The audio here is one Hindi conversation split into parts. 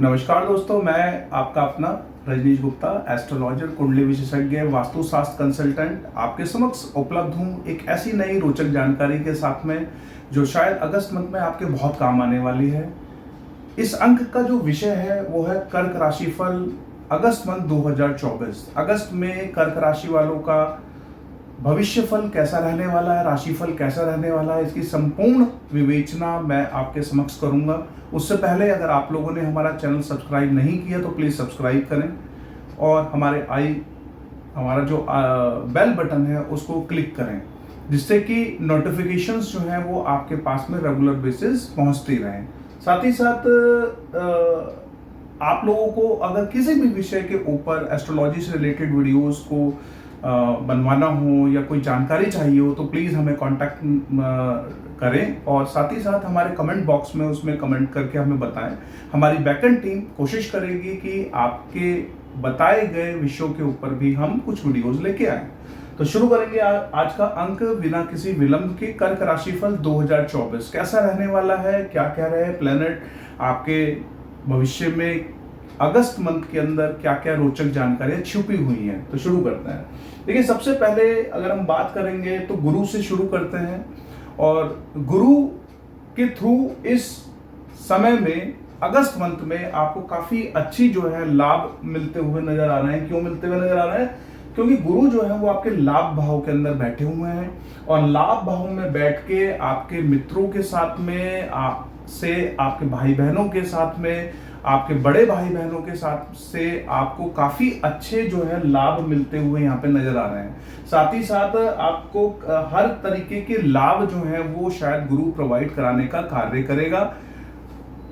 नमस्कार दोस्तों, मैं आपका अपना रजनीश गुप्ता, एस्ट्रोलॉजर, कुंडली विशेषज्ञ, वास्तुशास्त्र कंसल्टेंट आपके समक्ष उपलब्ध हूँ एक ऐसी नई रोचक जानकारी के साथ में जो शायद अगस्त मंथ में आपके बहुत काम आने वाली है। इस अंक का जो विषय है वो है कर्क राशिफल अगस्त मंथ 2024। अगस्त में कर्क राशि वालों का भविष्यफल कैसा रहने वाला है, राशिफल कैसा रहने वाला है, इसकी संपूर्ण विवेचना मैं आपके समक्ष करूंगा। उससे पहले अगर आप लोगों ने हमारा चैनल सब्सक्राइब नहीं किया तो प्लीज़ सब्सक्राइब करें और हमारा जो बेल बटन है उसको क्लिक करें, जिससे कि नोटिफिकेशंस जो हैं वो आपके पास में रेगुलर बेसिस पहुंचती रहें। साथ ही साथ आप लोगों को अगर किसी भी विषय के ऊपर एस्ट्रोलॉजी से रिलेटेड वीडियोस को बनवाना हो या कोई जानकारी चाहिए हो तो प्लीज़ हमें कांटेक्ट करें और साथ ही साथ हमारे कमेंट बॉक्स में उसमें कमेंट करके हमें बताएं। हमारी बैकएंड टीम कोशिश करेगी कि आपके बताए गए विषयों के ऊपर भी हम कुछ वीडियोस लेके आए। तो शुरू करेंगे आज का अंक बिना किसी विलंब के। कर्क राशिफल 2024 कैसा रहने वाला है, क्या कह रहे हैं प्लैनेट आपके भविष्य में, अगस्त मंथ के अंदर क्या क्या रोचक जानकारियां छुपी हुई हैं। तो शुरू करते हैं। देखिए, सबसे पहले अगर हम बात करेंगे तो गुरु से शुरू करते हैं और गुरु के थ्रू इस समय में अगस्त मंथ में आपको काफी अच्छी जो है लाभ मिलते हुए नजर आ रहे हैं। क्यों मिलते हुए नजर आ रहे हैं? क्योंकि गुरु जो है वो आपके लाभ भाव के अंदर बैठे हुए हैं और लाभ भाव में बैठ के आपके मित्रों के साथ में, आपके भाई बहनों के साथ में, आपके बड़े भाई बहनों के साथ से आपको काफी अच्छे जो है लाभ मिलते हुए यहाँ पे नजर आ रहे हैं। साथ ही साथ आपको हर तरीके के लाभ जो है वो शायद गुरु प्रोवाइड कराने का कार्य करेगा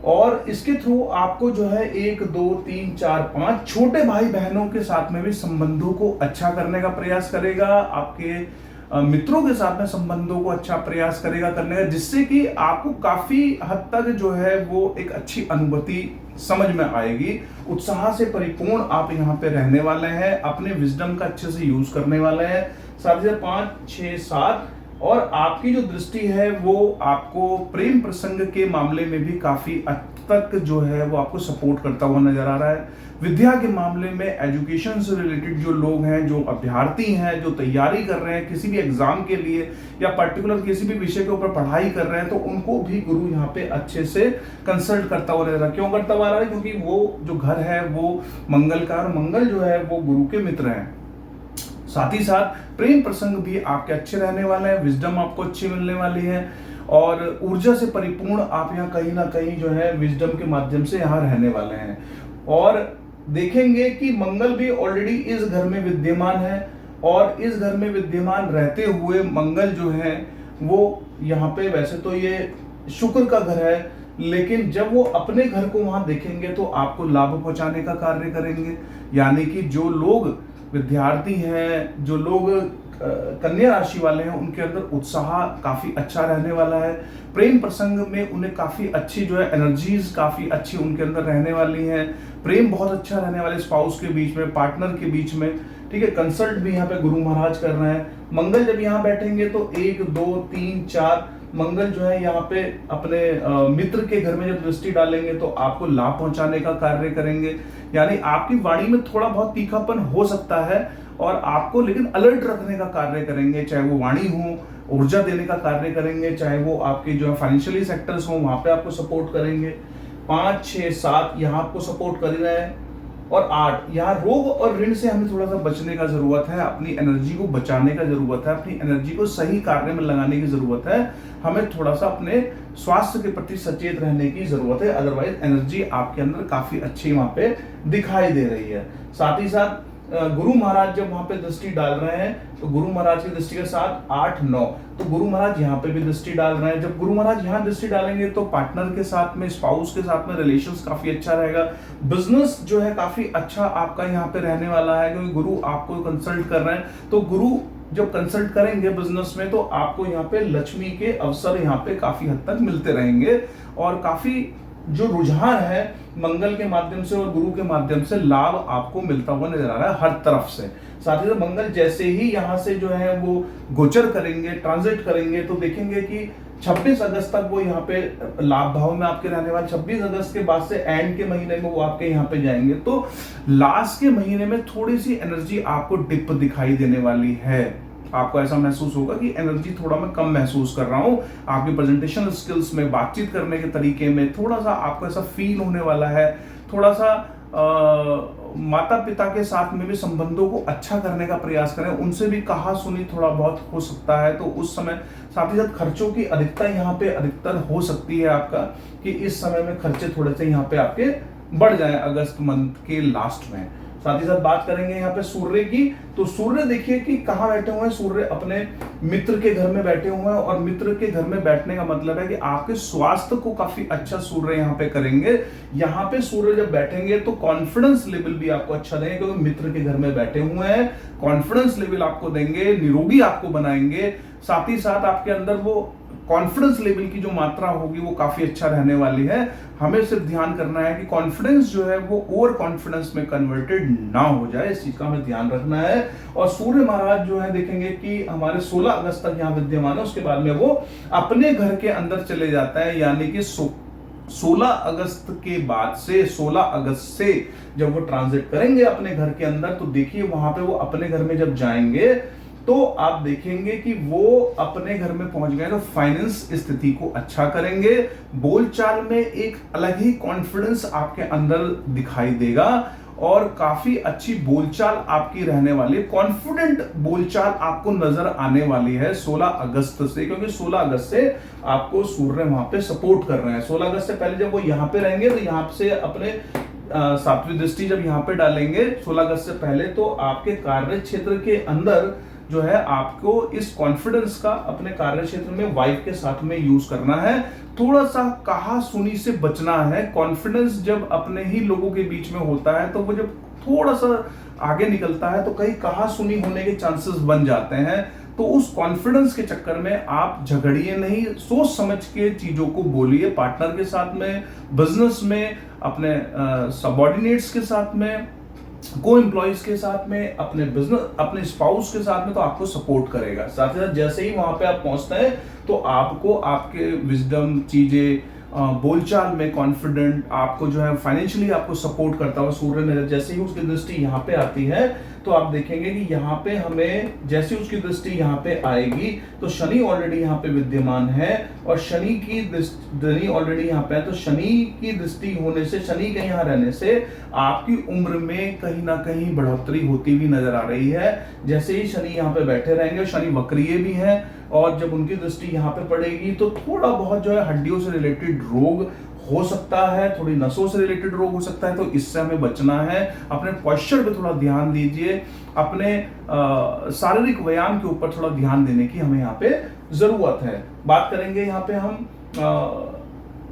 और इसके थ्रू आपको जो है 1 2 3 4 5 छोटे भाई बहनों के साथ में भी संबंधों को अच्छा करने का प्रयास करेगा। आपके मित्रों के साथ में संबंधों को अच्छा प्रयास करेगा करने का, जिससे कि आपको काफी हद तक जो है वो एक अच्छी अनुभूति समझ में आएगी। उत्साह से परिपूर्ण आप यहाँ पे रहने वाले हैं, अपने विजडम का अच्छे से यूज करने वाले हैं। साथ ही 5 6 7 और आपकी जो दृष्टि है वो आपको प्रेम प्रसंग के मामले में भी काफी हद तक जो है वो आपको सपोर्ट करता हुआ नजर आ रहा है। विद्या के मामले में, एजुकेशन से रिलेटेड जो लोग हैं, जो अभ्यर्थी हैं, जो तैयारी कर रहे हैं किसी भी एग्जाम के लिए या पर्टिकुलर किसी भी विषय के ऊपर पढ़ाई कर रहे हैं, तो उनको भी गुरु यहाँ पे अच्छे से कंसल्ट करता हुआ नजर आ रहा है। क्यों करता हुआ आ रहा है? क्योंकि वो जो घर है वो मंगल का, और मंगल जो है वो गुरु के मित्र हैं। साथ ही साथ प्रेम प्रसंग भी आपके अच्छे रहने वाले हैं, विजडम आपको अच्छी मिलने वाली है और ऊर्जा से परिपूर्ण आप यहाँ कहीं ना कहीं जो है विजडम के माध्यम से यहाँ रहने वाले हैं। और देखेंगे कि मंगल भी ऑलरेडी इस घर में विद्यमान है और इस घर में विद्यमान रहते हुए मंगल जो है वो यहाँ पे, वैसे तो ये शुक्र का घर है, लेकिन जब वो अपने घर को वहां देखेंगे तो आपको लाभ पहुंचाने का कार्य करेंगे। यानी कि जो लोग विद्यार्थी हैं, जो लोग कन्या राशि वाले हैं, उनके अंदर उत्साह काफी अच्छा रहने वाला है। प्रेम प्रसंग में उन्हें काफी अच्छी जो है एनर्जीज काफी अच्छी उनके अंदर रहने वाली हैं। प्रेम बहुत अच्छा रहने वाले स्पाउस के बीच में, पार्टनर के बीच में। ठीक है, कंसल्ट भी यहाँ पे गुरु महाराज कर रहे हैं। मंगल जब यहाँ बैठेंगे तो 1 2 3 4 मंगल जो है यहाँ पे अपने मित्र के घर में जब दृष्टि डालेंगे तो आपको लाभ पहुंचाने का कार्य करेंगे। यानी आपकी वाणी में थोड़ा बहुत तीखापन हो सकता है और आपको लेकिन अलर्ट रखने का कार्य करेंगे, चाहे वो वाणी हो, ऊर्जा देने का कार्य करेंगे, चाहे वो आपके जो है फाइनेंशियली सेक्टर्स हो वहां पे आपको सपोर्ट करेंगे। 5 6 7 यहाँ आपको सपोर्ट कर रहे हैं और 8 यहाँ रोग और ऋण से हमें थोड़ा सा बचने का जरूरत है, अपनी एनर्जी को बचाने का जरूरत है, अपनी एनर्जी को सही कार्य में लगाने की जरूरत है। हमें थोड़ा सा अपने स्वास्थ्य के प्रति सचेत रहने की जरूरत है, अदरवाइज एनर्जी आपके अंदर काफी अच्छी वहां पे दिखाई दे रही है। साथ ही साथ गुरु महाराज जब वहां पे दृष्टि डाल रहे हैं तो गुरु महाराज की दृष्टि के साथ 8 9 तो गुरु महाराज यहाँ पे भी दृष्टि डाल रहे हैं। जब गुरु महाराज यहाँ दृष्टि डालेंगे तो पार्टनर के साथ में, स्पाउस के साथ में रिलेशंस काफी अच्छा रहेगा। बिजनेस जो है काफी अच्छा आपका यहाँ पे रहने वाला है, क्योंकि गुरु आपको कंसल्ट कर रहे हैं। तो गुरु जब कंसल्ट करेंगे बिजनेस में तो आपको यहाँ पे लक्ष्मी के अवसर यहाँ पे काफी हद तक मिलते रहेंगे और काफी जो रुझान है मंगल के माध्यम से और गुरु के माध्यम से लाभ आपको मिलता हुआ नजर आ रहा है हर तरफ से। साथ ही मंगल जैसे ही यहाँ से जो है वो गोचर करेंगे, ट्रांजिट करेंगे, तो देखेंगे कि 26 अगस्त तक वो यहाँ पे लाभ भाव में आपके रहने वाले, 26 अगस्त के बाद से एंड के महीने में वो आपके यहाँ पे जाएंगे। तो लास्ट के महीने में थोड़ी सी एनर्जी आपको डिप दिखाई देने वाली है। आपको ऐसा महसूस होगा कि एनर्जी थोड़ा मैं कम महसूस कर रहा हूं, आपकी प्रेजेंटेशन स्किल्स में, बातचीत करने के तरीके में थोड़ा सा आपको ऐसा फील होने वाला है। थोड़ा सा माता पिता के साथ में भी संबंधों को अच्छा करने का प्रयास करें, उनसे भी कहा सुनी थोड़ा बहुत हो सकता है। तो उस समय साथ ही साथ खर्चों की अधिकता यहाँ पे अधिकतर हो सकती है आपका, कि इस समय में खर्चे थोड़े से यहाँ पे आपके बढ़ जाएं अगस्त मंथ के लास्ट में। साथ ही साथ बात करेंगे यहाँ पे सूर्य की। तो सूर्य देखिए कि कहाँ बैठे हुए हैं, सूर्य अपने मित्र के घर में बैठे हुए हैं, और मित्र के घर में बैठने का मतलब है कि आपके स्वास्थ्य को काफी अच्छा सूर्य यहाँ पे करेंगे। यहाँ पे सूर्य जब बैठेंगे तो कॉन्फिडेंस लेवल भी आपको अच्छा देंगे, क्योंकि मित्र के घर में बैठे हुए हैं, कॉन्फिडेंस लेवल आपको देंगे, निरोगी आपको बनाएंगे। साथ ही साथ आपके अंदर वो कॉन्फिडेंस लेवल की जो मात्रा होगी वो काफी अच्छा रहने वाली है। हमें सिर्फ ध्यान करना है कि कॉन्फिडेंस जो है वो ओवर कॉन्फिडेंस में कन्वर्टेड ना हो जाए, इस चीज का हमें ध्यान रखना है। और सूर्य महाराज जो है देखेंगे कि हमारे 16 अगस्त तक यहाँ विद्यमान है, उसके बाद में वो अपने घर के अंदर चले जाता है। यानी कि 16 अगस्त के बाद से, 16 अगस्त से जब वो ट्रांजिट करेंगे अपने घर के अंदर, तो देखिए वहां पे वो अपने घर में जब जाएंगे तो आप देखेंगे कि वो अपने घर में पहुंच गए तो फाइनेंस स्थिति को अच्छा करेंगे। बोलचाल में एक अलग ही कॉन्फिडेंस आपके अंदर दिखाई देगा, और काफी अच्छी बोलचाल आपकी रहने वाली है। कॉन्फिडेंट बोलचाल आपको नजर आने वाली है 16 अगस्त से, क्योंकि 16 अगस्त से आपको सूर्य वहां पे सपोर्ट कर रहे हैं। 16 अगस्त से पहले जब वो यहाँ पे रहेंगे तो यहाँ से अपने 7वीं दृष्टि जब यहाँ पे डालेंगे 16 अगस्त से पहले, तो आपके कार्य क्षेत्र के अंदर जो है आपको इस कॉन्फिडेंस का अपने कार्य क्षेत्र में वाइफ के साथ में यूज करना है। थोड़ा सा कहा सुनी से बचना है। कॉन्फिडेंस जब अपने ही लोगों के बीच में होता है तो वो जब थोड़ा सा आगे निकलता है तो कहीं कहा सुनी होने के चांसेस बन जाते हैं। तो उस कॉन्फिडेंस के चक्कर में आप झगड़िए नहीं, सोच समझ के चीजों को बोलिए। पार्टनर के साथ में, बिजनेस में, अपने सबऑर्डिनेट्स के साथ में, को एम्प्लॉइज के साथ में, अपने बिजनेस, अपने स्पाउस के साथ में, तो आपको सपोर्ट करेगा। साथ ही साथ जैसे ही वहां पे आप पहुंचते हैं तो आपको आपके विजडम चीजें, बोलचाल में कॉन्फिडेंट, आपको जो है फाइनेंशियली आपको सपोर्ट करता हुआ सूर्य ने जैसे ही उसकी दृष्टि यहाँ पे आती है तो आप देखेंगे कि यहाँ पे हमें जैसे उसकी दृष्टि यहाँ पे आएगी तो शनि ऑलरेडी यहाँ पे विद्यमान है, और शनि की दृष्टि ऑलरेडी यहाँ पे है, तो शनि की दृष्टि होने से, शनि के यहाँ रहने से आपकी उम्र में कहीं ना कहीं बढ़ोतरी होती हुई नजर आ रही है। जैसे ही शनि यहाँ पे बैठे रहेंगे, शनि वक्रीय भी है, और जब उनकी दृष्टि यहाँ पे पड़ेगी तो थोड़ा बहुत जो है हड्डियों से रिलेटेड रोग हो सकता है, थोड़ी नसों से रिलेटेड रोग हो सकता है, तो इससे हमें बचना है। अपने पोस्चर पे थोड़ा ध्यान दीजिए, अपने शारीरिक व्यायाम के ऊपर थोड़ा ध्यान देने की हमें यहाँ पे जरूरत है। बात करेंगे यहाँ पे हम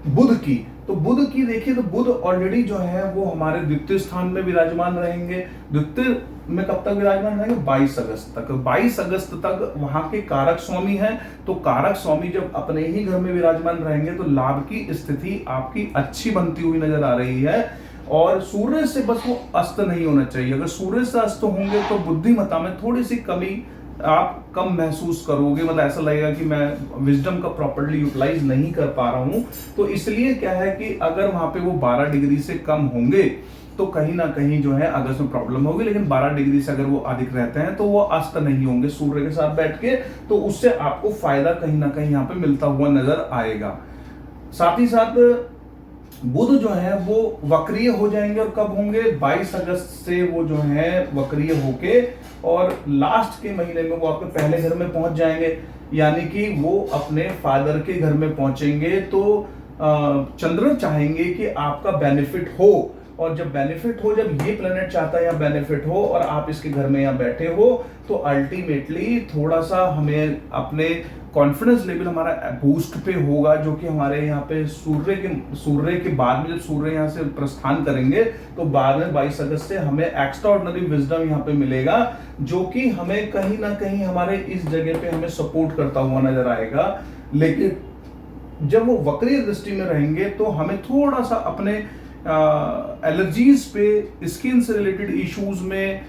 बुध की। तो बुध की देखिए, तो बुध ऑलरेडी जो है वो हमारे द्वितीय स्थान में विराजमान रहेंगे। द्वितीय में कब तक विराजमान रहेंगे? 22 अगस्त तक। 22 अगस्त तक वहां के कारक स्वामी हैं, तो कारक स्वामी जब अपने ही घर में विराजमान रहेंगे तो लाभ की स्थिति आपकी अच्छी बनती हुई नजर आ रही है। और सूर्य से बस वो अस्त नहीं होना चाहिए। अगर सूर्य से अस्त होंगे तो बुद्धिमत्ता में थोड़ी सी कमी आप कम महसूस करोगे, मतलब ऐसा लगेगा कि मैं विजडम का प्रॉपर्ली यूटिलाइज नहीं कर पा रहा हूं। तो इसलिए क्या है कि अगर वहां पे वो 12 डिग्री से कम होंगे तो कहीं ना कहीं जो है अगस्त में प्रॉब्लम होगी, लेकिन 12 डिग्री से अगर वो अधिक रहते हैं तो वो अस्त नहीं होंगे सूर्य के साथ बैठ के, तो उससे आपको फायदा कहीं ना कहीं यहाँ पे मिलता हुआ नजर आएगा। साथ ही साथ बुध जो है वो वक्रीय हो जाएंगे, और कब होंगे? 22 अगस्त से वो जो है वक्रीय होके और लास्ट के महीने में वो आपके पहले घर में पहुंच जाएंगे, यानी कि वो अपने फादर के घर में पहुंचेंगे। तो चंद्र चाहेंगे कि आपका बेनिफिट हो, और जब बेनिफिट हो, जब ये प्लेनेट चाहता है यहाँ बेनिफिट हो और आप इसके घर में यहाँ बैठे हो, तो अल्टीमेटली थोड़ा सा हमें अपने कॉन्फिडेंस लेवल हमारा बूस्ट पे होगा, जो कि हमारे यहाँ पे सूर्य के बाद में जब सूर्य यहाँ से प्रस्थान करेंगे तो बाद में 22 अगस्त से हमें एक्स्ट्राऑर्डिनरी विजडम यहाँ पे मिलेगा, जो कि हमें कहीं ना कहीं हमारे इस जगह पे हमें सपोर्ट करता हुआ नजर आएगा। लेकिन जब वो वक्रीय दृष्टि में रहेंगे तो हमें थोड़ा सा अपने एलर्जीज पे, स्किन से रिलेटेड इश्यूज में,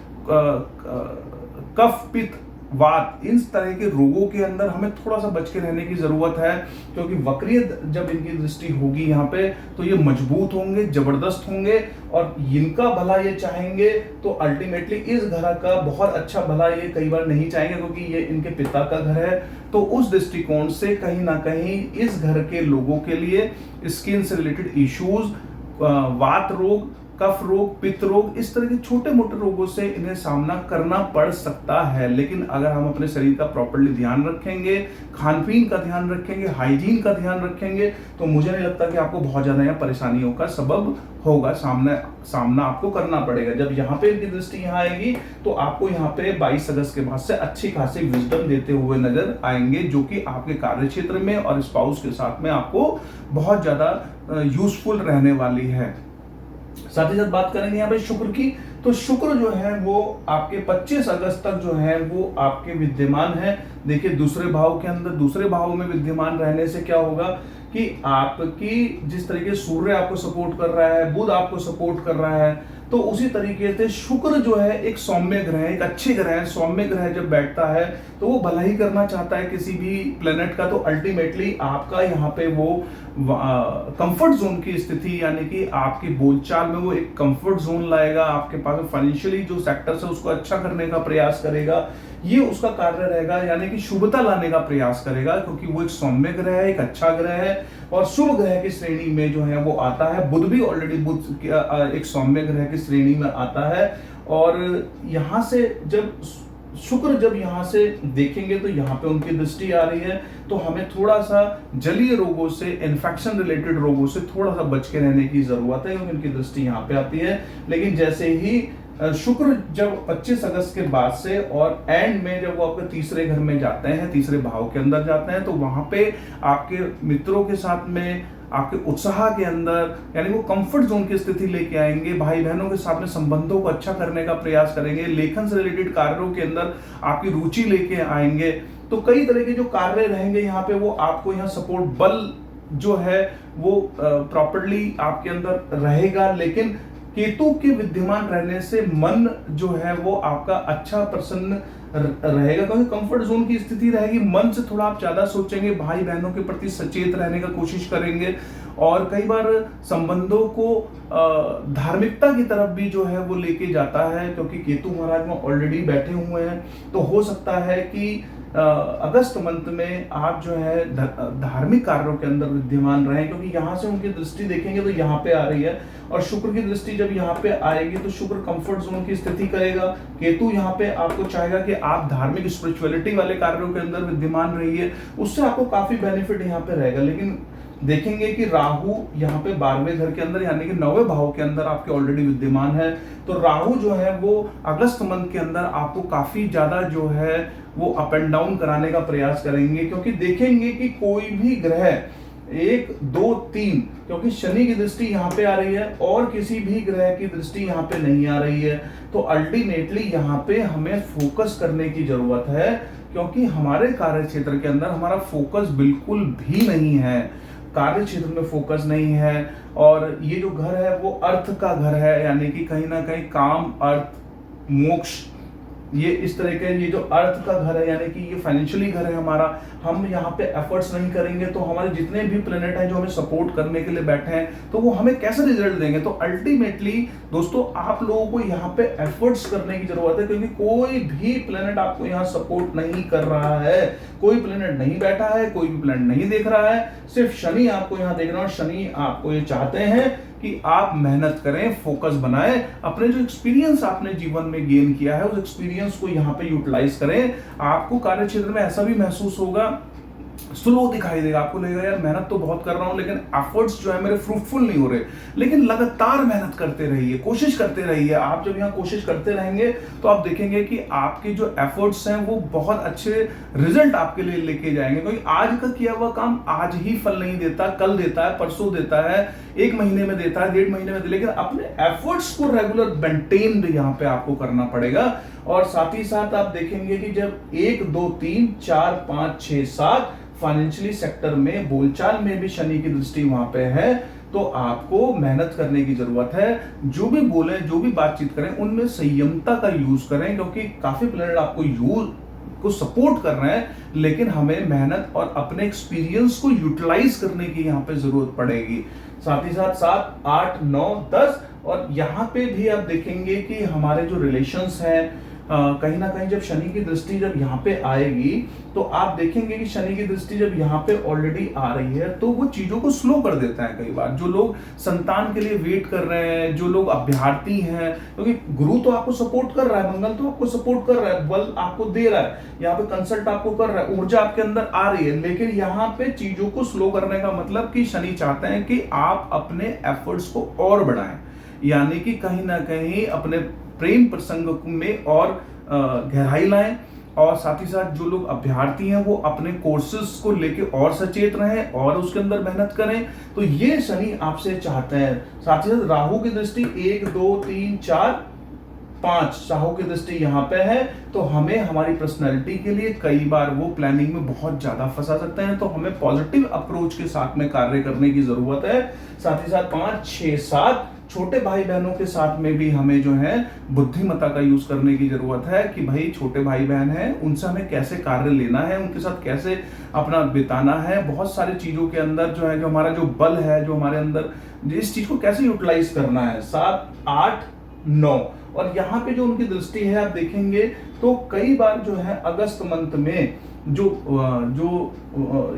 कफ पित्त वात, इस तरह के रोगों के अंदर हमें थोड़ा सा बच के रहने की जरूरत है, क्योंकि वक्रीय जब इनकी दृष्टि होगी यहाँ पे तो ये मजबूत होंगे, जबरदस्त होंगे, और इनका भला ये चाहेंगे तो अल्टीमेटली इस घर का बहुत अच्छा भला ये कई बार नहीं चाहेंगे, क्योंकि ये इनके पिता का घर है। तो उस दृष्टिकोण से कहीं ना कहीं इस घर के लोगों के लिए स्किन से रिलेटेड इश्यूज, वात रोग, कफ रोग, पित्त रोग, इस तरह के छोटे मोटे रोगों से इन्हें सामना करना पड़ सकता है। लेकिन अगर हम अपने शरीर का प्रॉपर्ली ध्यान रखेंगे, खान पीन का ध्यान रखेंगे, हाइजीन का ध्यान रखेंगे, तो मुझे नहीं लगता कि आपको बहुत ज्यादा यहाँ परेशानियों का सबब होगा, सामना आपको करना पड़ेगा। जब यहाँ पे इनकी दृष्टि यहाँ आएगी तो आपको यहाँ पे 22 अगस्त के बाद से अच्छी खासी विजडम देते हुए नजर आएंगे, जो कि आपके कार्य क्षेत्र में और स्पाउस के साथ में आपको बहुत ज्यादा यूजफुल रहने वाली है। साथ ही साथ बात करेंगे यहाँ पे शुक्र की, तो शुक्र जो है वो आपके 25 अगस्त तक जो है वो आपके विद्यमान है। देखिए दूसरे भाव के अंदर, दूसरे भाव में विद्यमान रहने से क्या होगा कि आपकी जिस तरीके सूर्य आपको सपोर्ट कर रहा है, बुध आपको सपोर्ट कर रहा है, तो उसी तरीके से शुक्र जो है एक सौम्य ग्रह है, एक अच्छे ग्रह है। सौम्य ग्रह जब बैठता है तो वो भला ही करना चाहता है किसी भी प्लेनेट का, तो अल्टीमेटली आपका यहाँ पे वो कंफर्ट जोन की स्थिति, यानी कि आपकी बोलचाल में वो एक कंफर्ट जोन लाएगा, आपके पास फाइनेंशियली जो सेक्टर्स है उसको अच्छा करने का प्रयास करेगा, ये उसका कार्य रहेगा, यानी कि शुभता लाने का प्रयास करेगा, क्योंकि वो एक सौम्य ग्रह है, एक अच्छा ग्रह है और शुभ ग्रह की श्रेणी में जो है वो आता है। बुध भी ऑलरेडी बुध एक सौम्य ग्रह की श्रेणी में आता है, और यहां से जब शुक्र जब यहां से देखेंगे तो यहाँ पे उनकी दृष्टि आ रही है, तो हमें थोड़ा सा जलीय रोगों से, इन्फेक्शन रिलेटेड रोगों से थोड़ा सा बच के रहने की जरूरत है, क्योंकि उनकी दृष्टि यहाँ पे आती है। लेकिन जैसे ही शुक्र जब 25 अगस्त के बाद से और एंड में जब वो आपके तीसरे घर में जाते हैं, तीसरे भाव के अंदर जाते हैं, तो वहां पे आपके मित्रों के साथ में, आपके उत्साह के अंदर, यानी वो कंफर्ट जोन की स्थिति लेके आएंगे। भाई बहनों के साथ में संबंधों को अच्छा करने का प्रयास करेंगे, लेखन से रिलेटेड कार्यों के अंदर आपकी रुचि लेके आएंगे। तो कई तरह के जो कार्य रहेंगे यहाँ पे, वो आपको यहाँ सपोर्ट बल जो है वो प्रॉपर्ली आपके अंदर रहेगा। लेकिन केतु के विद्यमान रहने से मन जो है वो आपका अच्छा प्रसन्न रहेगा, क्योंकि कंफर्ट जोन की स्थिति रहेगी। मन से थोड़ा आप ज्यादा सोचेंगे, भाई बहनों के प्रति सचेत रहने का कोशिश करेंगे, और कई बार संबंधों को धार्मिकता की तरफ भी जो है वो लेके जाता है, क्योंकि केतु महाराज में ऑलरेडी बैठे हुए हैं। तो हो सकता है कि अगस्त मंथ में आप जो है धार्मिक कार्यों के अंदर विद्यमान रहें, क्योंकि यहाँ से उनकी दृष्टि देखेंगे तो यहाँ पे आ रही है, और शुक्र की दृष्टि जब यहाँ पे आएगी तो शुक्र कंफर्ट जोन की स्थिति करेगा। केतु यहाँ पे आपको चाहेगा कि आप धार्मिक स्पिरिचुअलिटी वाले कार्यों के अंदर विद्यमान रहिए, उससे आपको काफी बेनिफिट यहाँ पे रहेगा। लेकिन देखेंगे कि राहु यहाँ पे 12वें घर के अंदर, यानी कि 9वें भाव के अंदर आपके ऑलरेडी विद्यमान है। तो राहु जो है वो अगस्त मंथ के अंदर आपको काफी ज्यादा जो है वो अप एंड डाउन कराने का प्रयास करेंगे, क्योंकि देखेंगे कि कोई भी ग्रह 1, 2, 3, क्योंकि शनि की दृष्टि यहाँ पे आ रही है और किसी भी ग्रह की दृष्टि यहाँ पे नहीं आ रही है। तो अल्टीमेटली यहाँ पे हमें फोकस करने की जरूरत है, क्योंकि हमारे कार्य क्षेत्र के अंदर हमारा फोकस बिल्कुल भी नहीं है, कार्य क्षेत्र में फोकस नहीं है। और ये जो घर है वो अर्थ का घर है, यानी कि कहीं ना कहीं काम, अर्थ, मोक्ष, ये इस तरह के, ये जो अर्थ का घर है, यानी कि ये फाइनेंशियली घर है हमारा। हम यहाँ पे एफर्ट्स नहीं करेंगे तो हमारे जितने भी प्लेनेट हैं जो हमें सपोर्ट करने के लिए बैठे हैं, तो वो हमें कैसे रिजल्ट देंगे। तो अल्टीमेटली दोस्तों आप लोगों को यहाँ पे एफर्ट्स करने की जरूरत है, क्योंकि कोई भी प्लेनेट आपको यहाँ सपोर्ट नहीं कर रहा है, कोई प्लेनेट नहीं बैठा है, कोई भी प्लेनेट नहीं देख रहा है, सिर्फ शनि आपको यहाँ देख रहा है। और शनि आपको ये चाहते हैं कि आप मेहनत करें, फोकस बनाएं, अपने जो एक्सपीरियंस आपने जीवन में गेन किया है उस एक्सपीरियंस को यहाँ पे यूटिलाइज करें। आपको कार्य क्षेत्र में ऐसा भी महसूस होगा, स्लो दिखाई देगा, आपको लगेगा यार मेहनत तो बहुत कर रहा हूं लेकिन एफर्ट्स जो है मेरे फ्रूटफुल नहीं हो रहे। लेकिन लगातार मेहनत करते रहिए, कोशिश करते रहिए। आप जब यहाँ कोशिश करते रहेंगे तो आप देखेंगे कि आपके जो एफर्ट्स हैं वो बहुत अच्छे रिजल्ट आपके लिए लेके जाएंगे, क्योंकि आज का किया हुआ काम आज ही फल नहीं देता, कल देता है, परसों देता है, 1 महीने में देता है, 1.5 महीने में, लेकिन अपने एफर्ट्स को रेगुलर मेंटेन यहाँ पे आपको करना पड़ेगा। और साथ ही साथ आप देखेंगे कि जब 1, 2, 3, 4, 5, 6, 7 फाइनेंशियली सेक्टर में, बोलचाल में भी शनि की दृष्टि वहां पे है, तो आपको मेहनत करने की जरूरत है। जो भी बोले, जो भी बातचीत करें, उनमें संयमता का यूज करें, क्योंकि काफी प्लेनेट आपको आपको सपोर्ट कर रहे हैं, लेकिन हमें मेहनत और अपने एक्सपीरियंस को यूटिलाइज करने की यहाँ पे जरूरत पड़ेगी। साथ ही साथ 7, 8, 9, 10 और यहाँ पे भी आप देखेंगे कि हमारे जो रिलेशंस हैं, कहीं ना कहीं जब शनि की दृष्टि जब यहाँ पे आएगी तो आप देखेंगे कि शनि की दृष्टि जब यहाँ पे ऑलरेडी आ रही है तो वो चीजों को स्लो कर देता है। कई बार जो लोग संतान के लिए वेट कर रहे हैं, जो लोग अभ्यर्थी हैं, क्योंकि गुरु तो आपको सपोर्ट कर रहा है, मंगल तो आपको सपोर्ट कर रहा है, बल आपको दे रहा है, यहाँ पे कंसल्ट आपको कर रहा है, ऊर्जा आपके अंदर आ रही है, लेकिन यहाँ पे चीजों को स्लो करने का मतलब कि शनि चाहते हैं कि आप अपने एफर्ट्स को और बढ़ाएं, यानी कि कहीं ना कहीं अपने प्रेम प्रसंग में और गहराई लाएं, और साथ ही साथ जो लोग अभ्यर्थी हैं वो अपने कोर्सेज को लेके और सचेत रहें और उसके अंदर मेहनत करें। तो ये शनि आपसे चाहते हैं। साथ ही साथ राहु की दृष्टि 1, 2, 3, 4, 5 राहु की दृष्टि यहाँ पे है, तो हमें हमारी पर्सनैलिटी के लिए कई बार वो प्लानिंग में बहुत ज्यादा फंसा सकते हैं, तो हमें पॉजिटिव अप्रोच के साथ में कार्य करने की जरूरत है। साथ ही साथ 5, 6, 7 छोटे भाई बहनों के साथ में भी हमें जो है बुद्धिमत्ता का यूज करने की जरूरत है कि भाई छोटे भाई बहन हैं, उनसे हमें कैसे कार्य लेना है, उनके साथ कैसे अपना बिताना है, बहुत सारी चीजों के अंदर जो है, जो हमारा जो बल है, जो हमारे अंदर इस चीज को कैसे यूटिलाइज करना है। 7, 8, 9 और यहाँ पे जो उनकी दृष्टि है आप देखेंगे तो कई बार जो है अगस्त मंथ में जो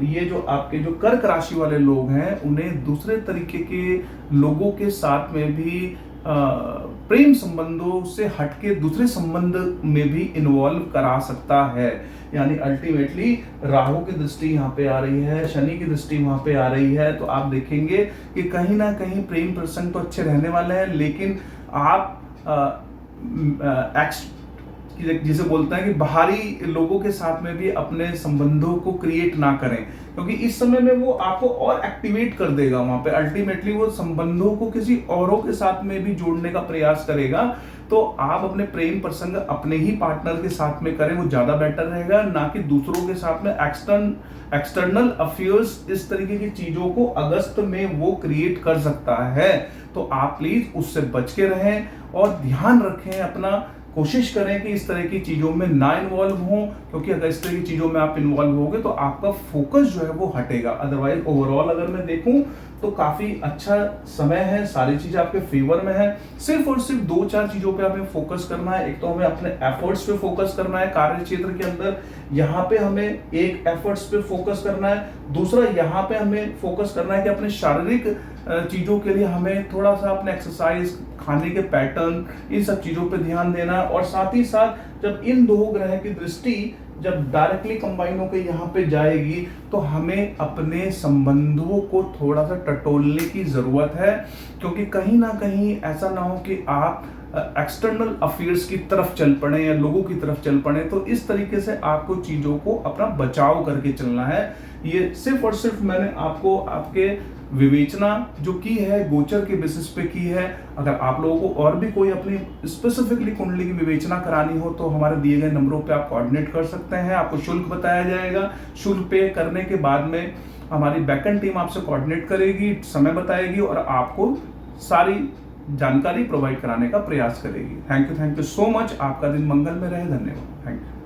ये जो आपके जो कर्क राशि वाले लोग हैं उन्हें दूसरे तरीके के लोगों के साथ में भी प्रेम संबंधों से हटके दूसरे संबंध में भी इन्वॉल्व करा सकता है। यानी अल्टीमेटली राहु की दृष्टि यहाँ पे आ रही है, शनि की दृष्टि वहां पे आ रही है, तो आप देखेंगे कि कहीं ना कहीं प्रेम प्रसंग तो अच्छे रहने वाले हैं, लेकिन आप जिसे बोलते हैं कि बाहरी लोगों के साथ में भी अपने संबंधों को क्रिएट ना करें, क्योंकि इस समय में वो आपको और एक्टिवेट कर देगा। वहां पे अल्टीमेटली वो संबंधों को किसी औरों के साथ में भी जोड़ने का प्रयास करेगा। तो आप अपने प्रेम प्रसंग अपने ही पार्टनर के साथ में करें, वो ज्यादा बेटर रहेगा, ना कि दूसरों के साथ में एक्सटर्नल अफेयर्स इस तरीके की चीजों को अगस्त में वो क्रिएट कर सकता है। तो आप प्लीज उससे बच के रहें और ध्यान रखें अपना, कोशिश करें कि इस तरह की चीजों में ना इन्वॉल्व हो, क्योंकि अगर इस तरह की चीजों में आप इन्वॉल्व होगे तो आपका फोकस जो है वो हटेगा। अदरवाइज ओवरऑल अगर मैं देखूं तो काफी अच्छा समय है, सारी चीजें आपके फेवर में है। सिर्फ और सिर्फ 2-4 चीजों पे हमें फोकस करना है। एक तो हमें अपने एफर्ट्स पे फोकस करना है कार्य क्षेत्र के अंदर, यहाँ पे हमें एक एफर्ट्स पे फोकस करना है। दूसरा यहाँ पे हमें फोकस करना है कि अपने शारीरिक चीजों के लिए हमें थोड़ा सा अपने एक्सरसाइज, खाने के पैटर्न, इन सब चीजों पे ध्यान देना। और साथ ही साथ जब इन 2 ग्रह की दृष्टि जब डायरेक्टली कंबाइन होकर यहाँ पे जाएगी तो हमें अपने संबंधों को थोड़ा सा टटोलने की जरूरत है, क्योंकि कहीं ना कहीं ऐसा ना हो कि आप एक्सटर्नल अफेयर्स की तरफ चल पड़े या लोगों की तरफ चल पड़े। तो इस तरीके से आपको चीजों को अपना बचाव करके चलना है। ये सिर्फ और सिर्फ मैंने आपको आपके विवेचना जो की है गोचर के बेसिस पे की है। अगर आप लोगों को और भी कोई अपनी स्पेसिफिकली कुंडली की विवेचना करानी हो तो हमारे दिए गए नंबरों पे आप कोऑर्डिनेट कर सकते हैं। आपको शुल्क बताया जाएगा, शुल्क पे करने के बाद में हमारी बैकएंड टीम आपसे कोऑर्डिनेट करेगी, समय बताएगी और आपको सारी जानकारी प्रोवाइड कराने का प्रयास करेगी। Thank you so much. आपका दिन मंगल में रहे। धन्यवाद। Thank you.